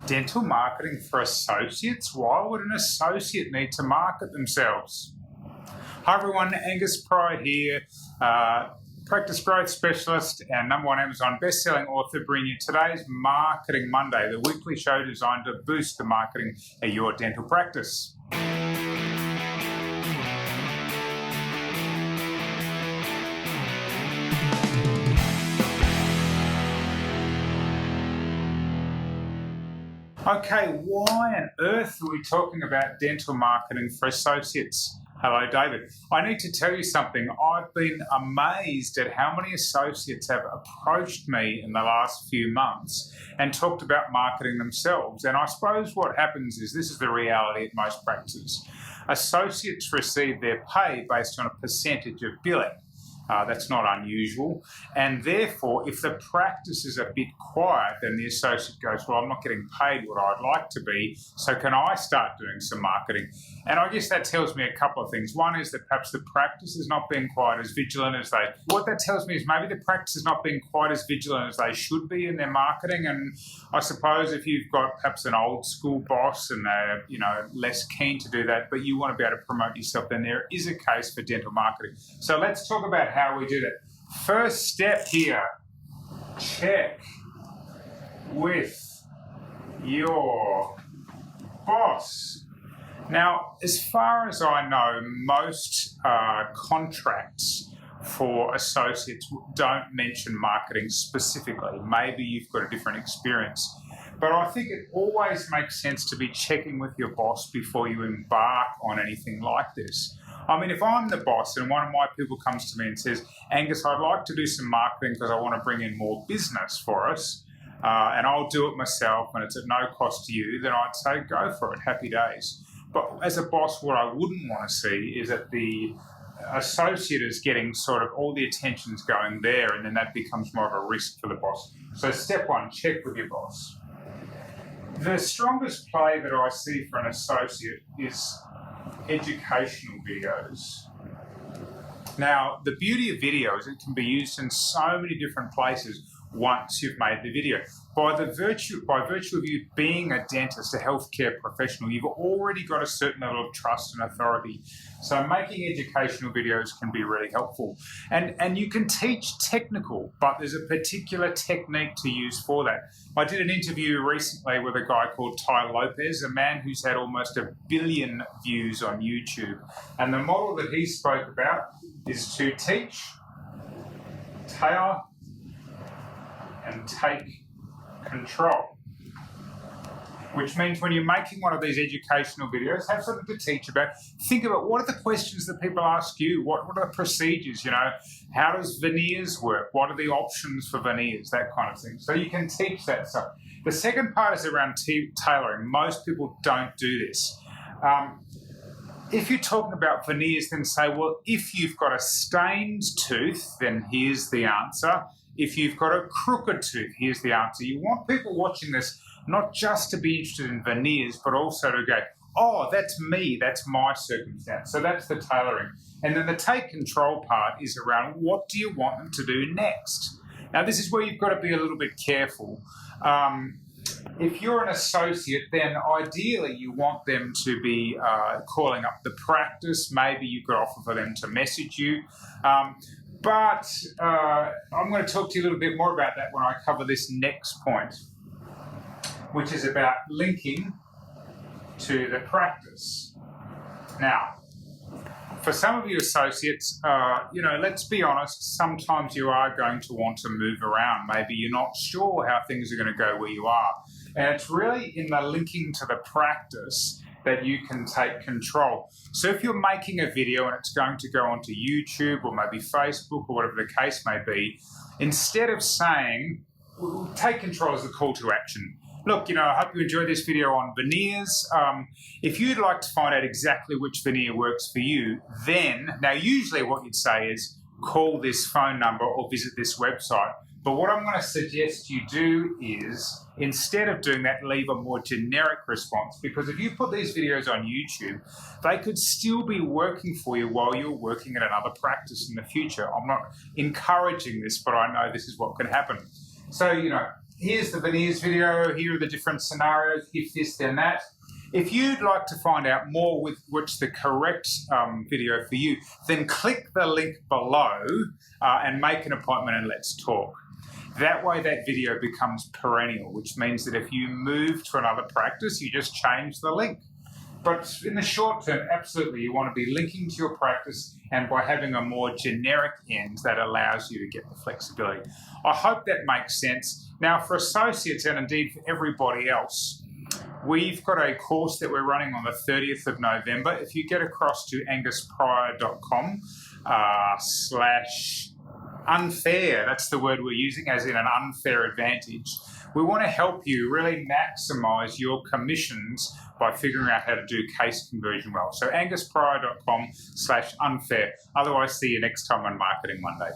Dental marketing for associates? Why would an associate need to market themselves? Hi everyone, Angus, Pryor here, practice growth specialist and #1 Amazon best-selling author, bringing you today's Marketing Monday, the weekly show designed to boost the marketing of your dental practice. Okay, why on earth are we talking about dental marketing for associates? Hello, David. I need to tell you something. I've been amazed at how many associates have approached me in the last few months and talked about marketing themselves. And I suppose what happens is, this is the reality at most practices. Associates receive their pay based on a percentage of billing. That's not unusual. And therefore, if the practice is a bit quiet, then the associate goes, well, I'm not getting paid what I'd like to be, so can I start doing some marketing? And I guess that tells me a couple of things. One is that perhaps the practice is not being quite as vigilant as what that tells me is maybe the practice is not being quite as vigilant as they should be in their marketing. And I suppose if you've got perhaps an old school boss and they're, less keen to do that, but you want to be able to promote yourself, then there is a case for dental marketing. So let's talk about how we do that. First step here, check with your boss. Now, as far as I know, most contracts for associates don't mention marketing specifically. Maybe you've got a different experience. But I think it always makes sense to be checking with your boss before you embark on anything like this. I mean, if I'm the boss and one of my people comes to me and says, Angus, I'd like to do some marketing because I want to bring in more business for us, and I'll do it myself and it's at no cost to you, then I'd say, go for it, happy days. But as a boss, what I wouldn't want to see is that the associate is getting sort of all the attention's going there, and then that becomes more of a risk for the boss. So step one, check with your boss. The strongest play that I see for an associate is educational videos. Now, the beauty of video is it can be used in so many different places once you've made the video. By virtue of you being a dentist, a healthcare professional, you've already got a certain level of trust and authority. So making educational videos can be really helpful. And you can teach technical, but there's a particular technique to use for that. I did an interview recently with a guy called Ty Lopez, a man who's had almost 1 billion views on YouTube. And the model that he spoke about is to teach, tailor, and take control. Which means when you're making one of these educational videos, have something to teach about. Think about what are the questions that people ask you? What are the procedures? How does veneers work? What are the options for veneers? That kind of thing. So you can teach that stuff. The second part is around tailoring. Most people don't do this. If you're talking about veneers, then say, well, if you've got a stained tooth, then here's the answer. If you've got a crooked tooth, here's the answer. You want people watching this not just to be interested in veneers, but also to go, oh, that's me, that's my circumstance. So that's the tailoring. And then the take control part is around what do you want them to do next? Now, this is where you've got to be a little bit careful. If you're an associate, then ideally you want them to be calling up the practice. Maybe you could offer for them to message you. But I'm going to talk to you a little bit more about that when I cover this next point, which is about linking to the practice. Now, for some of you associates, let's be honest, sometimes you are going to want to move around. Maybe you're not sure how things are going to go where you are. And it's really in the linking to the practice that you can take control. So if you're making a video and it's going to go onto YouTube or maybe Facebook or whatever the case may be, instead of saying, take control as the call to action. Look, I hope you enjoyed this video on veneers. If you'd like to find out exactly which veneer works for you, now usually what you'd say is call this phone number or visit this website. But what I'm going to suggest you do is, instead of doing that, leave a more generic response. Because if you put these videos on YouTube, they could still be working for you while you're working at another practice in the future. I'm not encouraging this, but I know this is what can happen. So, here's the veneers video, here are the different scenarios, if this, then that. If you'd like to find out more with which the correct video for you, then click the link below and make an appointment and let's talk. That way that video becomes perennial, which means that if you move to another practice, you just change the link. But in the short term, absolutely, you want to be linking to your practice and by having a more generic end that allows you to get the flexibility. I hope that makes sense. Now, for associates and indeed for everybody else, we've got a course that we're running on the 30th of November. If you get across to anguspryor.com /unfair, that's the word we're using, as in an unfair advantage. We want to help you really maximise your commissions by figuring out how to do case conversion well. So anguspryor.com /unfair. Otherwise, see you next time on Marketing Monday.